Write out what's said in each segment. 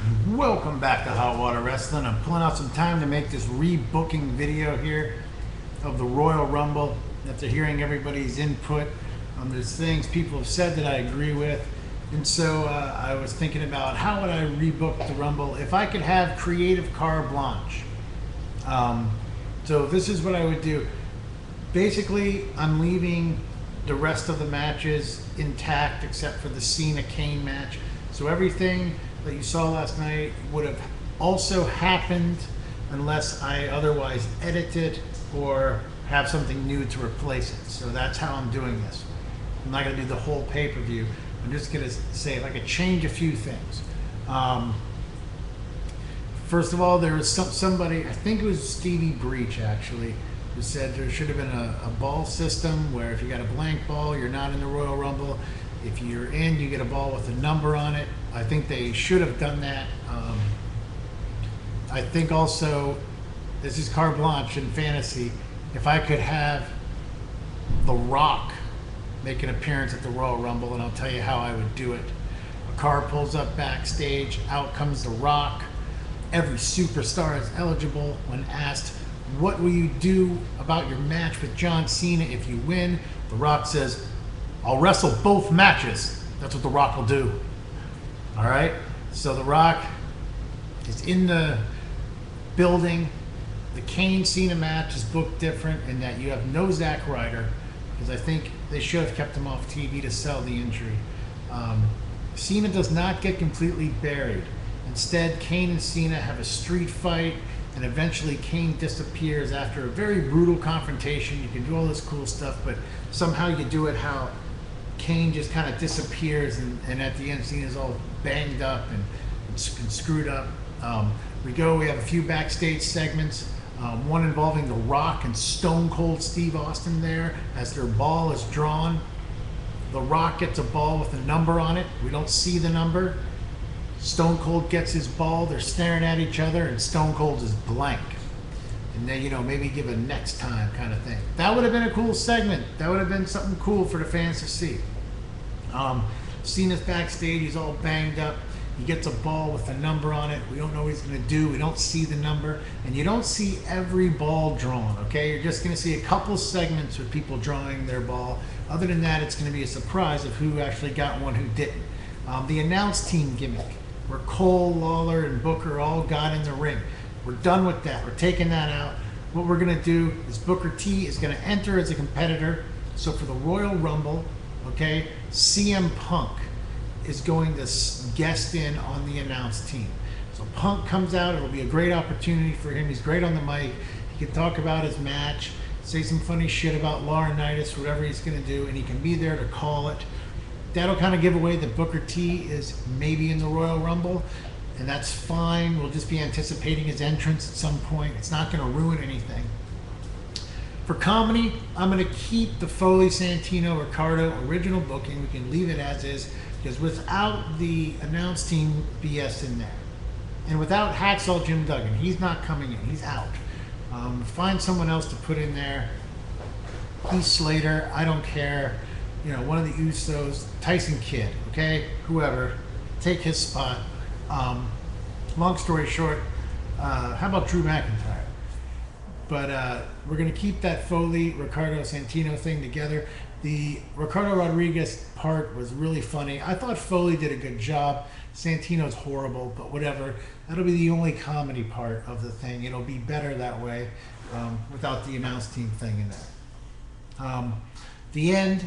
Welcome back to Hot Water Wrestling. I'm pulling out some time to make this rebooking video here of the Royal Rumble after hearing everybody's input. There's things people have said that I agree with, and so I was thinking about how would I rebook the Rumble if I could have creative carte blanche. So this is what I would do. Basically, I'm leaving the rest of the matches intact except for the Cena-Kane match. So everything that you saw last night would have also happened unless I otherwise edit it or have something new to replace it. So that's how I'm doing this. I'm not going to do the whole pay-per-view. I'm just going to say if I could change a few things. First of all, there was somebody, I think it was Stevie Breach actually, who said there should have been a ball system where if you got a blank ball, you're not in the Royal Rumble. If you're in, you get a ball with a number on it. I think they should have done that. I think also, this is carte blanche in fantasy, if I could have The Rock make an appearance at the Royal Rumble, and I'll tell you how I would do it. A car pulls up backstage, out comes The Rock. Every superstar is eligible. When asked, what will you do about your match with John Cena if you win? The Rock says, I'll wrestle both matches. That's what The Rock will do. All right? So The Rock is in the building. The Kane-Cena match is booked different in that you have no Zack Ryder, because I think they should have kept him off TV to sell the injury. Cena does not get completely buried. Instead, Kane and Cena have a street fight, and eventually Kane disappears after a very brutal confrontation. You can do all this cool stuff, but somehow you do it how Kane just kind of disappears, and at the end, Cena's all banged up and screwed up. We have a few backstage segments, one involving The Rock and Stone Cold Steve Austin there as their ball is drawn. The Rock gets a ball with a number on it. We don't see the number. Stone Cold gets his ball, they're staring at each other, and Stone Cold is blank. And then, maybe give a next time kind of thing. That would have been a cool segment. That would have been something cool for the fans to see. Cena's backstage, he's all banged up. He gets a ball with a number on it. We don't know what he's going to do. We don't see the number. And you don't see every ball drawn, okay? You're just going to see a couple segments with people drawing their ball. Other than that, it's going to be a surprise of who actually got one, who didn't. The announce team gimmick, where Cole, Lawler, and Booker all got in the ring. We're done with that. We're taking that out. What we're going to do is Booker T is going to enter as a competitor. So for the Royal Rumble, okay, CM Punk is going to guest in on the announce team. So Punk comes out. It'll be a great opportunity for him. He's great on the mic. He can talk about his match, say some funny shit about Laurinaitis, whatever he's going to do, and he can be there to call it. That'll kind of give away that Booker T is maybe in the Royal Rumble, and that's fine. We'll just be anticipating his entrance at some point. It's not going to ruin anything. For comedy, I'm going to keep the Foley, Santino, Ricardo original booking. We can leave it as is, because without the announce team BS in there, and without Hacksaw Jim Duggan, he's not coming in. He's out. Find someone else to put in there. Heath Slater, I don't care. One of the Usos, Tyson Kidd, okay? Whoever, take his spot. Long story short, how about Drew McIntyre? But we're going to keep that Foley, Ricardo, Santino thing together. The Ricardo Rodriguez part was really funny. I thought Foley did a good job. Santino's horrible, but whatever. That'll be the only comedy part of the thing. It'll be better that way without the announce team thing in there. The end.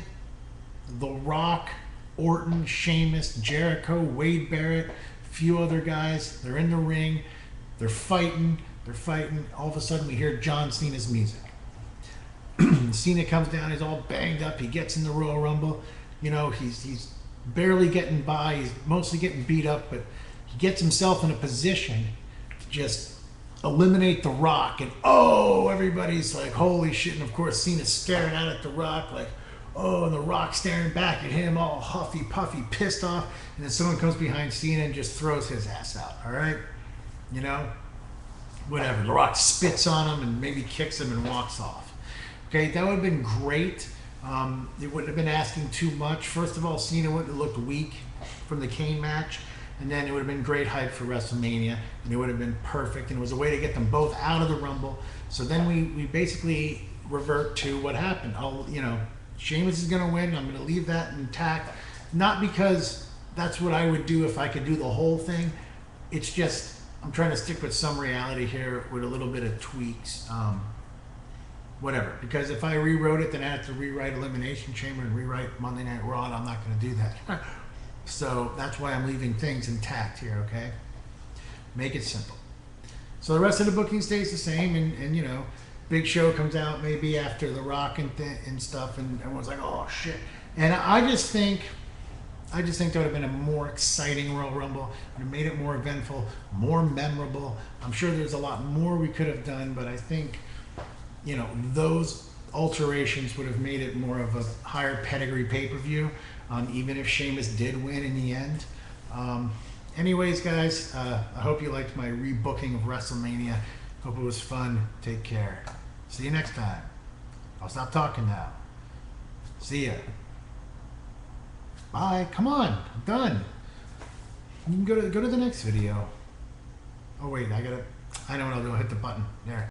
The Rock, Orton, Sheamus, Jericho, Wade Barrett, a few other guys. They're in the ring. They're fighting. All of a sudden, we hear John Cena's music. Cena comes down. He's all banged up. He gets in the Royal Rumble. He's barely getting by. He's mostly getting beat up, but he gets himself in a position to just eliminate The Rock. And, everybody's like, holy shit. And, of course, Cena's staring out at The Rock like, and The Rock staring back at him, all huffy, puffy, pissed off. And then someone comes behind Cena and just throws his ass out, all right? Whatever. The Rock spits on him and maybe kicks him and walks off. Okay, that would have been great. It wouldn't have been asking too much. First of all, Cena wouldn't have looked weak from the Kane match. and then it would have been great hype for WrestleMania, and it would have been perfect, and it was a way to get them both out of the Rumble. So then we basically revert to what happened. Sheamus is going to win. I'm going to leave that intact, not because that's what I would do if I could do the whole thing. It's just I'm trying to stick with some reality here with a little bit of tweaks. Whatever, because if I rewrote it, then I have to rewrite Elimination Chamber and rewrite Monday Night Raw, and I'm not going to do that. So that's why I'm leaving things intact here, okay? Make it simple. So the rest of the booking stays the same, and Big Show comes out maybe after The Rock and stuff, and everyone's like, oh shit. And I just think that would have been a more exciting Royal Rumble. It would have made it more eventful, more memorable. I'm sure there's a lot more we could have done, but I think those alterations would have made it more of a higher pedigree pay-per-view, even if Sheamus did win in the end. Anyways, guys, I hope you liked my rebooking of WrestleMania. Hope it was fun. Take care. See you next time. I'll stop talking now. See ya. Bye. Come on. I'm done. You can go to the next video. Oh, wait. I know what I'll do. I'll hit the button. There.